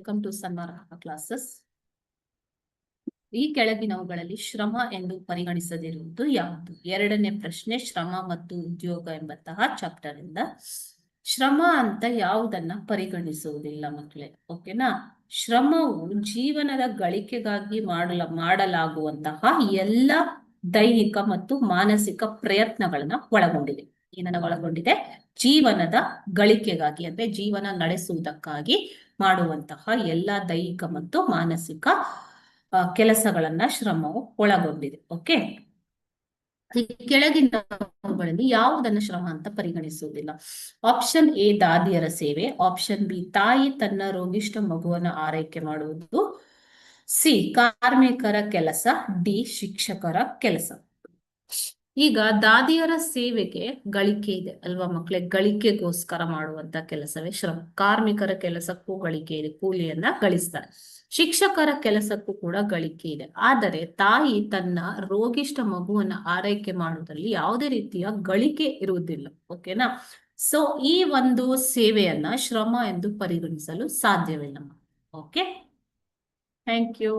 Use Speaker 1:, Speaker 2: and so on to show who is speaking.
Speaker 1: Welcome to Sanmarga classes. ಈ ಕೆಳಗಿನವುಗಳಲ್ಲಿ ಶ್ರಮ ಎಂದು ಪರಿಗಣಿಸದಿರುವುದು ಯಾವುದು? ಎರಡನೇ ಪ್ರಶ್ನೆ, ಶ್ರಮ ಮತ್ತು ಉದ್ಯೋಗ ಎಂಬಂತಹ ಚಾಪ್ಟರ್ ಇಂದ. ಶ್ರಮ ಅಂತ ಯಾವುದನ್ನ ಪರಿಗಣಿಸುವುದಿಲ್ಲ ಮಕ್ಕಳೇ, ಓಕೆನಾ? ಶ್ರಮವು ಜೀವನದ ಗಳಿಕೆಗಾಗಿ ಮಾಡಲಾಗುವಂತಹ ಎಲ್ಲ ದೈಹಿಕ ಮತ್ತು ಮಾನಸಿಕ ಪ್ರಯತ್ನಗಳನ್ನ ಒಳಗೊಂಡಿದೆ. ಏನನ್ನ ಒಳಗೊಂಡಿದೆ? ಜೀವನದ ಗಳಿಕೆಗಾಗಿ, ಅಂದ್ರೆ ಜೀವನ ನಡೆಸುವುದಕ್ಕಾಗಿ ಮಾಡುವಂತಹ ಎಲ್ಲ ದೈಹಿಕ ಮತ್ತು ಮಾನಸಿಕ ಕೆಲಸಗಳನ್ನ ಶ್ರಮವು ಒಳಗೊಂಡಿದೆ. ಓಕೆ, ಈ ಕೆಳಗಿನವುಗಳಲ್ಲಿ ಯಾವುದನ್ನು ಶ್ರಮ ಅಂತ ಪರಿಗಣಿಸುವುದಿಲ್ಲ? ಆಪ್ಷನ್ ಎ ದಾದಿಯರ ಸೇವೆ, ಆಪ್ಷನ್ ಬಿ ತಾಯಿ ತನ್ನ ರೋಗಿಷ್ಠ ಮಗುವನ್ನು ಆರೈಕೆ ಮಾಡುವುದು, ಸಿ ಕಾರ್ಮಿಕರ ಕೆಲಸ, ಡಿ ಶಿಕ್ಷಕರ ಕೆಲಸ. ಈಗ ದಾದಿಯರ ಸೇವೆಗೆ ಗಳಿಕೆ ಇದೆ ಅಲ್ವಾ ಮಕ್ಕಳೇ? ಗಳಿಕೆಗೋಸ್ಕರ ಮಾಡುವಂತ ಕೆಲಸವೇ ಶ್ರಮ. ಕಾರ್ಮಿಕರ ಕೆಲಸಕ್ಕೂ ಗಳಿಕೆ ಇದೆ, ಕೂಲಿಯನ್ನ ಗಳಿಸ್ತಾರೆ. ಶಿಕ್ಷಕರ ಕೆಲಸಕ್ಕೂ ಕೂಡ ಗಳಿಕೆ ಇದೆ. ಆದರೆ ತಾಯಿ ತನ್ನ ರೋಗಿಷ್ಠ ಮಗುವನ್ನ ಆರೈಕೆ ಮಾಡುವುದರಲ್ಲಿ ಯಾವುದೇ ರೀತಿಯ ಗಳಿಕೆ ಇರುವುದಿಲ್ಲ. ಓಕೆನಾ? ಸೊ ಈ ಒಂದು ಸೇವೆಯನ್ನ ಶ್ರಮ ಎಂದು ಪರಿಗಣಿಸಲು ಸಾಧ್ಯವಿಲ್ಲ. Okay, thank you.